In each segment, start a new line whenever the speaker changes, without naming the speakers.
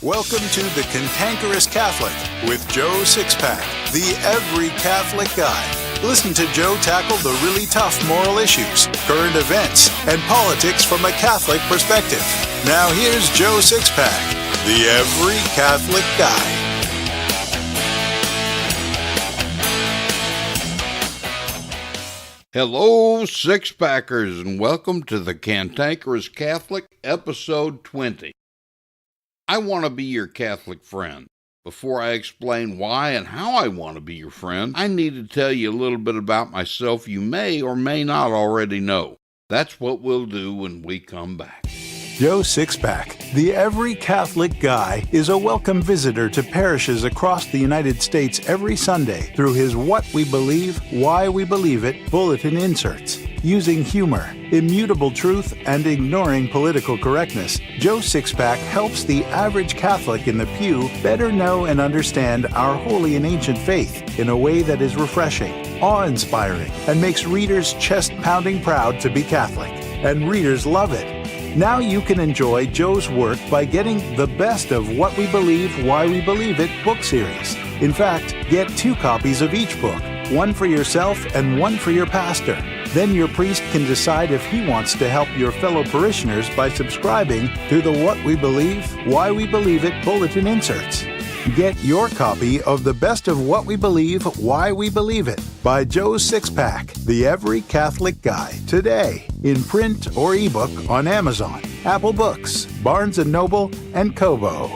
Welcome to The Cantankerous Catholic with Joe Sixpack, the every Catholic guy. Listen to Joe tackle the really tough moral issues, current events, and politics from a Catholic perspective. Now here's Joe Sixpack, the every Catholic guy.
Hello, Sixpackers, and welcome to The Cantankerous Catholic, Episode 20. I want to be your Catholic friend. Before I explain why and how I want to be your friend, I need to tell you a little bit about myself you may or may not already know. That's what we'll do when we come back.
Joe Sixpack, the every Catholic guy, is a welcome visitor to parishes across the United States every Sunday through his What We Believe, Why We Believe It bulletin inserts. Using humor, immutable truth, and ignoring political correctness, Joe Sixpack helps the average Catholic in the pew better know and understand our holy and ancient faith in a way that is refreshing, awe-inspiring, and makes readers chest-pounding proud to be Catholic. And readers love it. Now you can enjoy Joe's work by getting the best of What We Believe, Why We Believe It book series. In fact, get 2 copies of each book, one for yourself and one for your pastor. Then your priest can decide if he wants to help your fellow parishioners by subscribing to the What We Believe, Why We Believe It bulletin inserts. Get your copy of The Best of What We Believe, Why We Believe It by Joe Sixpack, the every Catholic guy, today in print or ebook on Amazon, Apple Books, Barnes & Noble, and Kobo.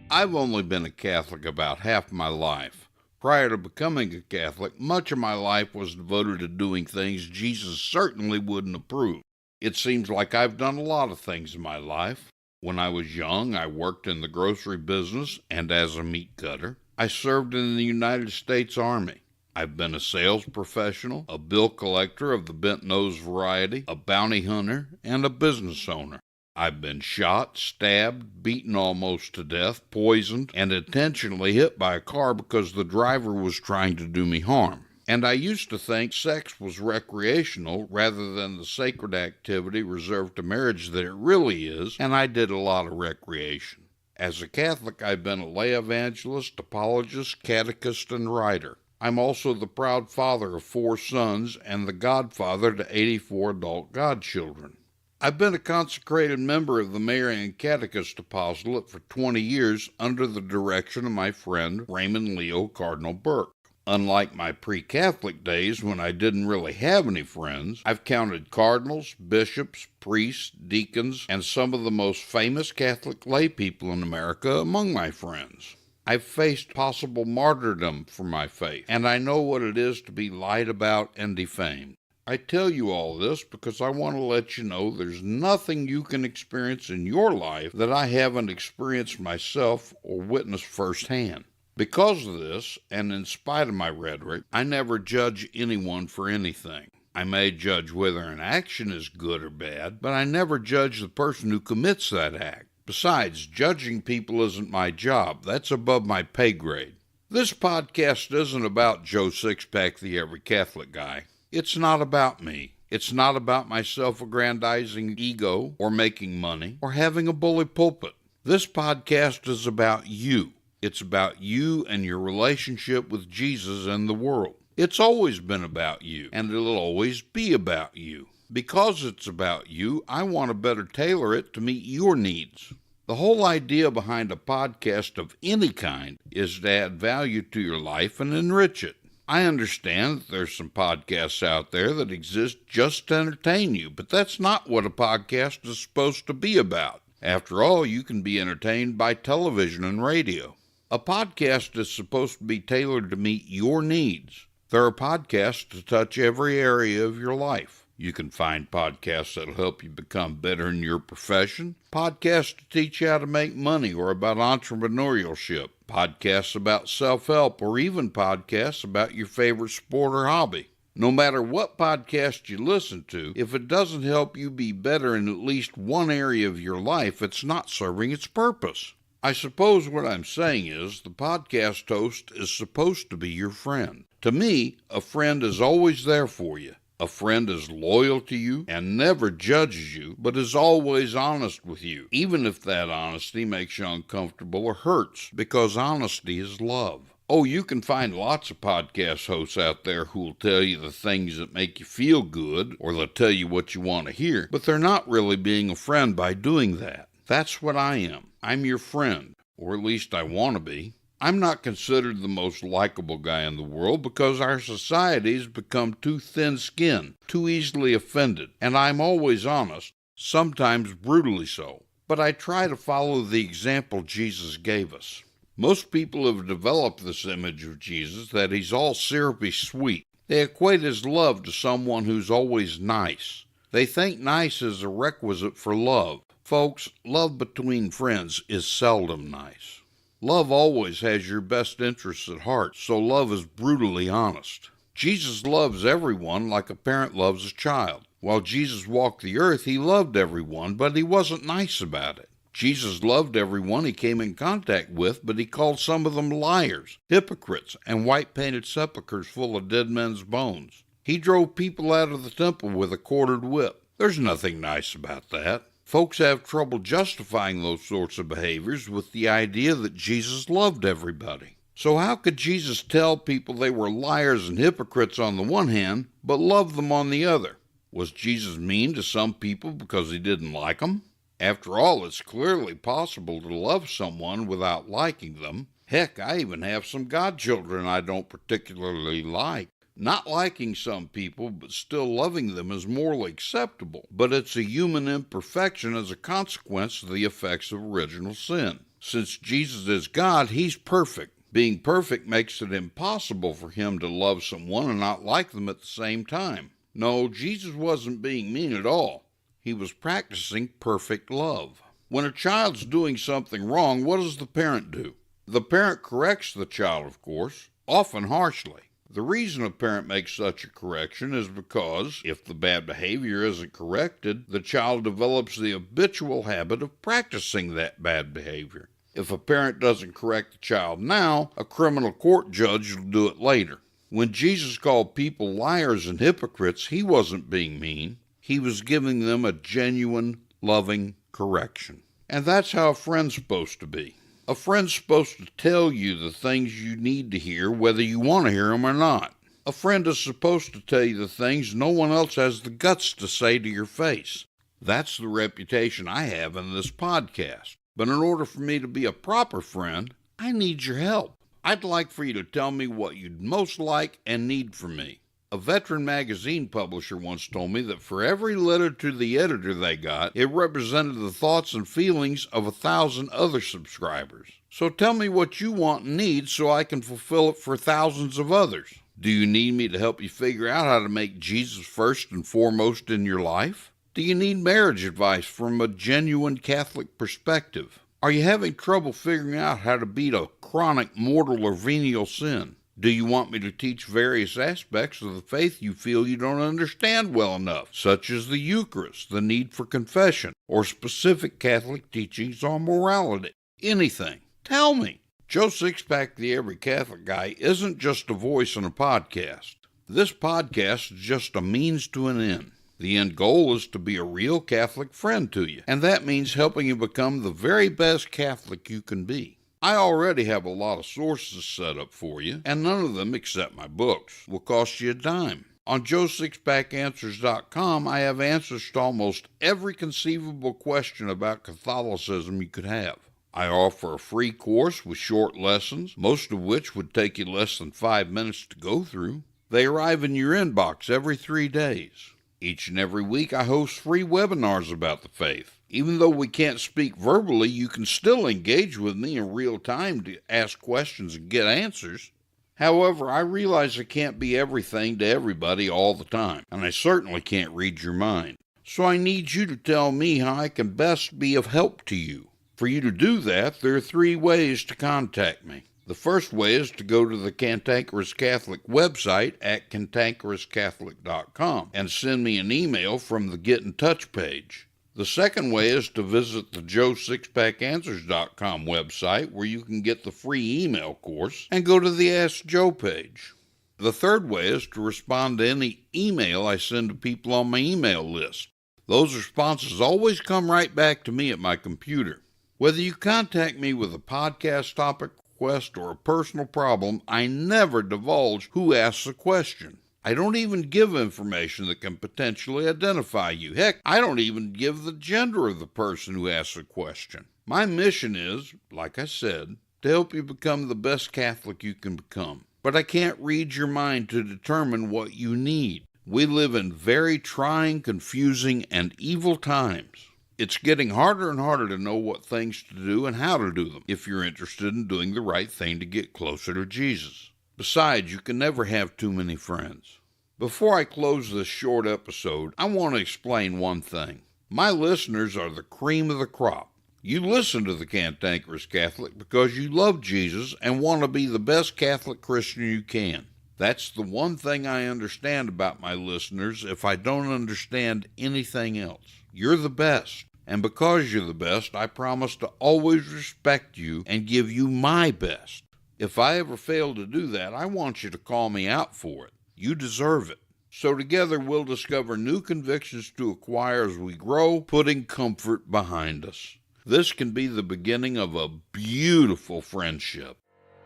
I've only been a Catholic about half my life. Prior to becoming a Catholic, much of my life was devoted to doing things Jesus certainly wouldn't approve. It seems like I've done a lot of things in my life. When I was young, I worked in the grocery business and as a meat cutter. I served in the United States Army. I've been a sales professional, a bill collector of the bent-nose variety, a bounty hunter, and a business owner. I've been shot, stabbed, beaten almost to death, poisoned, and intentionally hit by a car because the driver was trying to do me harm. And I used to think sex was recreational rather than the sacred activity reserved to marriage that it really is, and I did a lot of recreation. As a Catholic, I've been a lay evangelist, apologist, catechist, and writer. I'm also the proud father of 4 sons and the godfather to 84 adult godchildren. I've been a consecrated member of the Marian Catechist Apostolate for 20 years under the direction of my friend Raymond Leo Cardinal Burke. Unlike my pre-Catholic days when I didn't really have any friends, I've counted cardinals, bishops, priests, deacons, and some of the most famous Catholic lay people in America among my friends. I've faced possible martyrdom for my faith, and I know what it is to be lied about and defamed. I tell you all this because I want to let you know there's nothing you can experience in your life that I haven't experienced myself or witnessed firsthand. Because of this, and in spite of my rhetoric, I never judge anyone for anything. I may judge whether an action is good or bad, but I never judge the person who commits that act. Besides, judging people isn't my job. That's above my pay grade. This podcast isn't about Joe Sixpack, the every Catholic guy. It's not about me. It's not about my self-aggrandizing ego, or making money, or having a bully pulpit. This podcast is about you. It's about you and your relationship with Jesus and the world. It's always been about you, and it'll always be about you. Because it's about you, I want to better tailor it to meet your needs. The whole idea behind a podcast of any kind is to add value to your life and enrich it. I understand that there's some podcasts out there that exist just to entertain you, but that's not what a podcast is supposed to be about. After all, you can be entertained by television and radio. A podcast is supposed to be tailored to meet your needs. There are podcasts to touch every area of your life. You can find podcasts that'll help you become better in your profession, podcasts to teach you how to make money or about entrepreneurship, podcasts about self-help, or even podcasts about your favorite sport or hobby. No matter what podcast you listen to, if it doesn't help you be better in at least one area of your life, it's not serving its purpose. I suppose what I'm saying is the podcast host is supposed to be your friend. To me, a friend is always there for you. A friend is loyal to you and never judges you, but is always honest with you, even if that honesty makes you uncomfortable or hurts, because honesty is love. Oh, you can find lots of podcast hosts out there who will tell you the things that make you feel good, or they'll tell you what you want to hear, but they're not really being a friend by doing that. That's what I am. I'm your friend, or at least I want to be. I'm not considered the most likable guy in the world because our society's become too thin-skinned, too easily offended, and I'm always honest, sometimes brutally so. But I try to follow the example Jesus gave us. Most people have developed this image of Jesus that he's all syrupy sweet. They equate his love to someone who's always nice. They think nice is a requisite for love. Folks, love between friends is seldom nice. Love always has your best interests at heart, so love is brutally honest. Jesus loves everyone like a parent loves a child. While Jesus walked the earth, he loved everyone, but he wasn't nice about it. Jesus loved everyone he came in contact with, but he called some of them liars, hypocrites, and white-painted sepulchres full of dead men's bones. He drove people out of the temple with a corded whip. There's nothing nice about that. Folks have trouble justifying those sorts of behaviors with the idea that Jesus loved everybody. So how could Jesus tell people they were liars and hypocrites on the one hand, but love them on the other? Was Jesus mean to some people because he didn't like them? After all, it's clearly possible to love someone without liking them. Heck, I even have some godchildren I don't particularly like. Not liking some people, but still loving them is morally acceptable, but it's a human imperfection as a consequence of the effects of original sin. Since Jesus is God, he's perfect. Being perfect makes it impossible for him to love someone and not like them at the same time. No, Jesus wasn't being mean at all. He was practicing perfect love. When a child's doing something wrong, what does the parent do? The parent corrects the child, of course, often harshly. The reason a parent makes such a correction is because, if the bad behavior isn't corrected, the child develops the habitual habit of practicing that bad behavior. If a parent doesn't correct the child now, a criminal court judge will do it later. When Jesus called people liars and hypocrites, he wasn't being mean. He was giving them a genuine, loving correction. And that's how a friend's supposed to be. A friend's supposed to tell you the things you need to hear, whether you want to hear them or not. A friend is supposed to tell you the things no one else has the guts to say to your face. That's the reputation I have in this podcast. But in order for me to be a proper friend, I need your help. I'd like for you to tell me what you'd most like and need from me. A veteran magazine publisher once told me that for every letter to the editor they got, it represented the thoughts and feelings of 1,000 other subscribers. So tell me what you want and need so I can fulfill it for thousands of others. Do you need me to help you figure out how to make Jesus first and foremost in your life? Do you need marriage advice from a genuine Catholic perspective? Are you having trouble figuring out how to beat a chronic mortal or venial sin? Do you want me to teach various aspects of the faith you feel you don't understand well enough, such as the Eucharist, the need for confession, or specific Catholic teachings on morality? Anything. Tell me. Joe Sixpack, the Every Catholic Guy, isn't just a voice on a podcast. This podcast is just a means to an end. The end goal is to be a real Catholic friend to you, and that means helping you become the very best Catholic you can be. I already have a lot of sources set up for you, and none of them, except my books, will cost you a dime. On JoeSixpackAnswers.com, I have answers to almost every conceivable question about Catholicism you could have. I offer a free course with short lessons, most of which would take you less than 5 minutes to go through. They arrive in your inbox every 3 days. Each and every week, I host free webinars about the faith. Even though we can't speak verbally, you can still engage with me in real time to ask questions and get answers. However, I realize I can't be everything to everybody all the time, and I certainly can't read your mind. So I need you to tell me how I can best be of help to you. For you to do that, there are 3 ways to contact me. The first way is to go to the Cantankerous Catholic website at cantankerouscatholic.com and send me an email from the Get in Touch page. The second way is to visit the JoeSixpackAnswers.com website where you can get the free email course and go to the Ask Joe page. The third way is to respond to any email I send to people on my email list. Those responses always come right back to me at my computer. Whether you contact me with a podcast topic request or a personal problem, I never divulge who asks the question. I don't even give information that can potentially identify you. Heck, I don't even give the gender of the person who asks the question. My mission is, like I said, to help you become the best Catholic you can become. But I can't read your mind to determine what you need. We live in very trying, confusing, and evil times. It's getting harder and harder to know what things to do and how to do them if you're interested in doing the right thing to get closer to Jesus. Besides, you can never have too many friends. Before I close this short episode, I want to explain one thing. My listeners are the cream of the crop. You listen to the Cantankerous Catholic because you love Jesus and want to be the best Catholic Christian you can. That's the one thing I understand about my listeners if I don't understand anything else. You're the best. And because you're the best, I promise to always respect you and give you my best. If I ever fail to do that, I want you to call me out for it. You deserve it. So together we'll discover new convictions to acquire as we grow, putting comfort behind us. This can be the beginning of a beautiful friendship.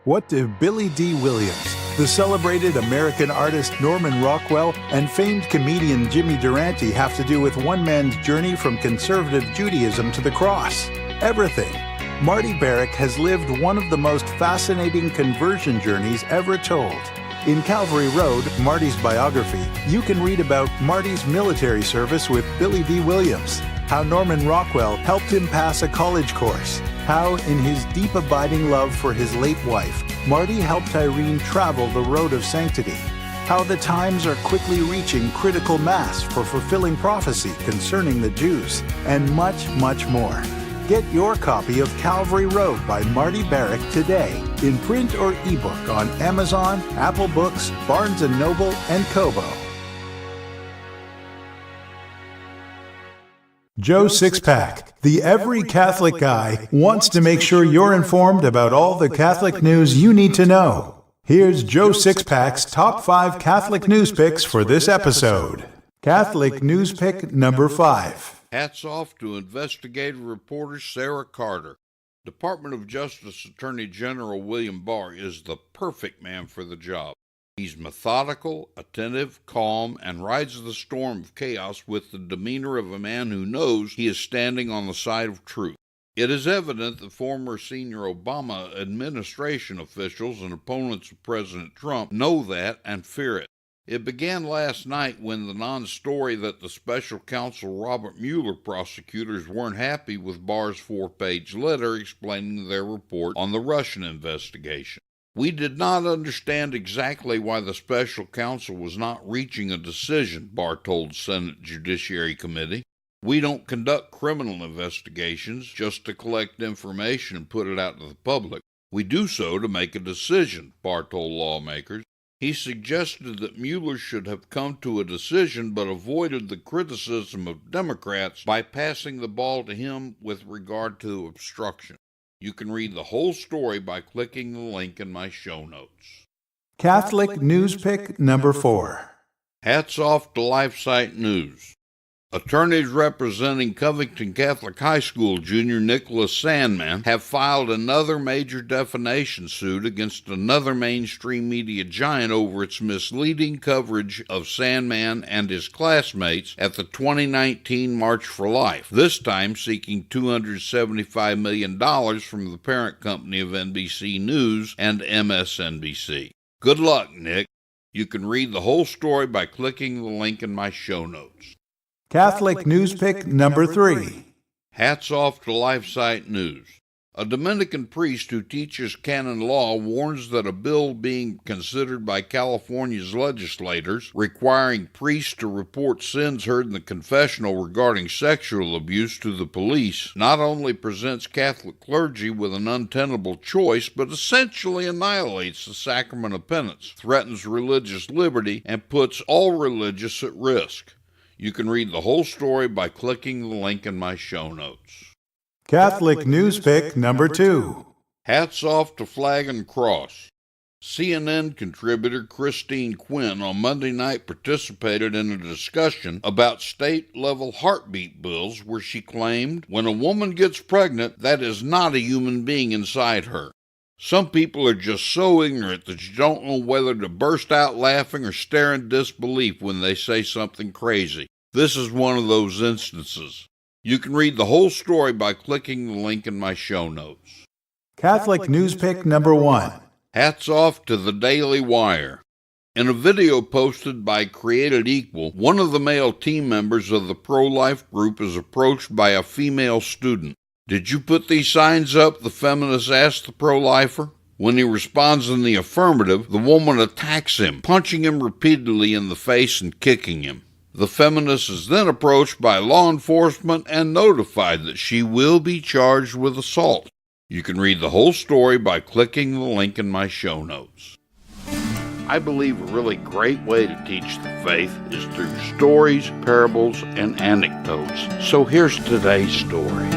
What do Billy D. Williams, the celebrated American artist Norman Rockwell, and famed comedian Jimmy Durante have to do with one man's journey from conservative Judaism to the cross? Everything. Marty Barrick has lived one of the most fascinating conversion journeys ever told. In Calvary Road, Marty's biography, you can read about Marty's military service with Billy D. Williams, how Norman Rockwell helped him pass a college course, how, in his deep abiding love for his late wife, Marty helped Irene travel the road of sanctity, how the times are quickly reaching critical mass for fulfilling prophecy concerning the Jews, and much, much more. Get your copy of Calvary Road by Marty Barrick today, in print or ebook on Amazon, Apple Books, Barnes & Noble, and Kobo. Joe Sixpack, the Every Catholic Guy, wants to make sure you're informed about all the Catholic news you need to know. Here's Joe Sixpack's top 5 Catholic news picks for this episode. Catholic news pick number 5.
Hats off to investigative reporter Sarah Carter. Department of Justice Attorney General William Barr is the perfect man for the job. He's methodical, attentive, calm, and rides the storm of chaos with the demeanor of a man who knows he is standing on the side of truth. It is evident that former senior Obama administration officials and opponents of President Trump know that and fear it. It began last night when the non-story that the special counsel Robert Mueller prosecutors weren't happy with Barr's 4-page letter explaining their report on the Russian investigation. We did not understand exactly why the special counsel was not reaching a decision, Barr told Senate Judiciary Committee. We don't conduct criminal investigations just to collect information and put it out to the public. We do so to make a decision, Barr told lawmakers. He suggested that Mueller should have come to a decision but avoided the criticism of Democrats by passing the ball to him with regard to obstruction. You can read the whole story by clicking the link in my show notes.
Catholic news pick number 4.
Hats off to LifeSite News. Attorneys representing Covington Catholic High School junior Nicholas Sandmann have filed another major defamation suit against another mainstream media giant over its misleading coverage of Sandmann and his classmates at the 2019 March for Life, this time seeking $275 million from the parent company of NBC News and MSNBC. Good luck, Nick. You can read the whole story by clicking the link in my show notes.
Catholic news pick number 3.
Hats off to LifeSite News. A Dominican priest who teaches canon law warns that a bill being considered by California's legislators requiring priests to report sins heard in the confessional regarding sexual abuse to the police not only presents Catholic clergy with an untenable choice, but essentially annihilates the sacrament of penance, threatens religious liberty, and puts all religious at risk. You can read the whole story by clicking the link in my show notes.
Catholic news pick number 2.
Hats off to Flag and Cross. CNN contributor Christine Quinn on Monday night participated in a discussion about state-level heartbeat bills where she claimed when a woman gets pregnant, that is not a human being inside her. Some people are just so ignorant that you don't know whether to burst out laughing or stare in disbelief when they say something crazy. This is one of those instances. You can read the whole story by clicking the link in my show notes.
Catholic News Pick number 1.
Hats off to the Daily Wire. In a video posted by Created Equal, one of the male team members of the pro-life group is approached by a female student. "Did you put these signs up?" the feminist asked the pro-lifer. When he responds in the affirmative, the woman attacks him, punching him repeatedly in the face and kicking him. The feminist is then approached by law enforcement and notified that she will be charged with assault. You can read the whole story by clicking the link in my show notes. I believe a really great way to teach the faith is through stories, parables, and anecdotes. So here's today's story.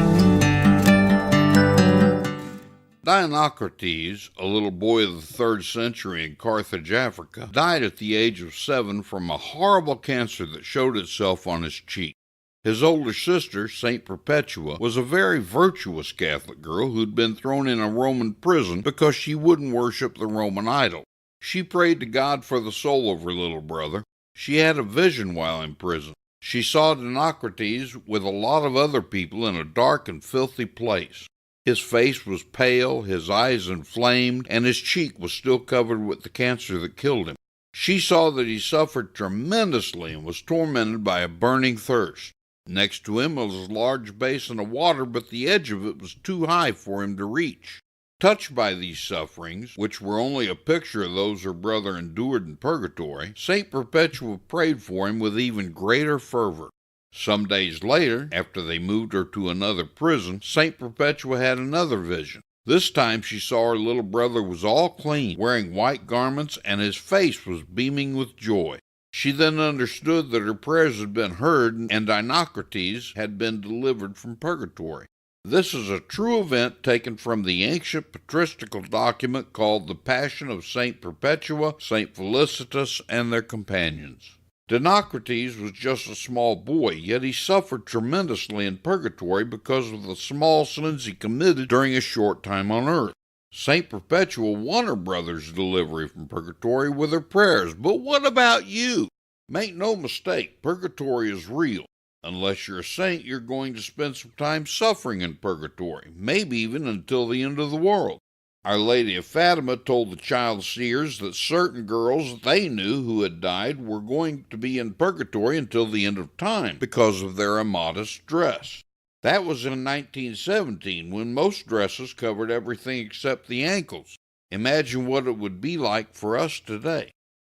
Dinocrates, a little boy of the 3rd century in Carthage, Africa, died at the age of 7 from a horrible cancer that showed itself on his cheek. His older sister, St. Perpetua, was a very virtuous Catholic girl who'd been thrown in a Roman prison because she wouldn't worship the Roman idol. She prayed to God for the soul of her little brother. She had a vision while in prison. She saw Dinocrates with a lot of other people in a dark and filthy place. His face was pale, his eyes inflamed, and his cheek was still covered with the cancer that killed him. She saw that he suffered tremendously and was tormented by a burning thirst. Next to him was a large basin of water, but the edge of it was too high for him to reach. Touched by these sufferings, which were only a picture of those her brother endured in purgatory, St. Perpetua prayed for him with even greater fervor. Some days later, after they moved her to another prison, St. Perpetua had another vision. This time she saw her little brother was all clean, wearing white garments, and his face was beaming with joy. She then understood that her prayers had been heard and Dinocrates had been delivered from purgatory. This is a true event taken from the ancient patristical document called the Passion of St. Perpetua, St. Felicitas, and their companions. Dinocrates was just a small boy, yet he suffered tremendously in purgatory because of the small sins he committed during his short time on earth. St. Perpetua won her brother's delivery from purgatory with her prayers, but what about you? Make no mistake, purgatory is real. Unless you're a saint, you're going to spend some time suffering in purgatory, maybe even until the end of the world. Our Lady of Fatima told the child seers that certain girls they knew who had died were going to be in purgatory until the end of time because of their immodest dress. That was in 1917, when most dresses covered everything except the ankles. Imagine what it would be like for us today.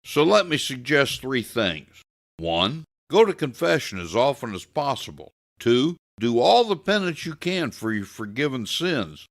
So let me suggest 3 things. 1. Go to confession as often as possible. 2. Do all the penance you can for your forgiven sins.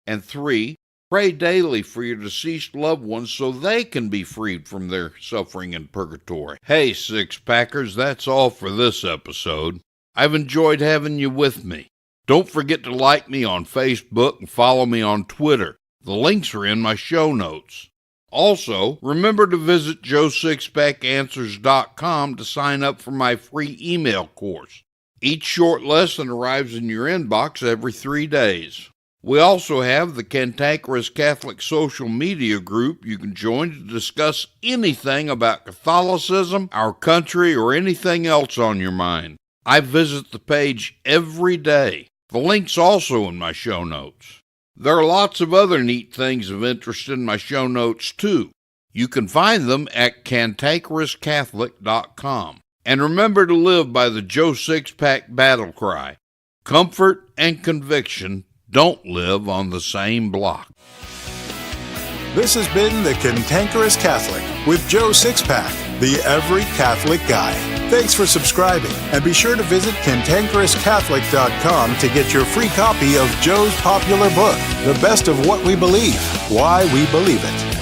And 3. Pray daily for your deceased loved ones so they can be freed from their suffering in purgatory. Hey, Sixpackers, that's all for this episode. I've enjoyed having you with me. Don't forget to like me on Facebook and follow me on Twitter. The links are in my show notes. Also, remember to visit JoeSixpackAnswers.com to sign up for my free email course. Each short lesson arrives in your inbox every 3 days. We also have the Cantankerous Catholic social media group you can join to discuss anything about Catholicism, our country, or anything else on your mind. I visit the page every day. The link's also in my show notes. There are lots of other neat things of interest in my show notes, too. You can find them at cantankerouscatholic.com. And remember to live by the Joe Sixpack battle cry. Comfort and conviction don't live on the same block.
This has been The Cantankerous Catholic with Joe Sixpack, the Every Catholic Guy. Thanks for subscribing, and be sure to visit cantankerouscatholic.com to get your free copy of Joe's popular book, The Best of What We Believe, Why We Believe It.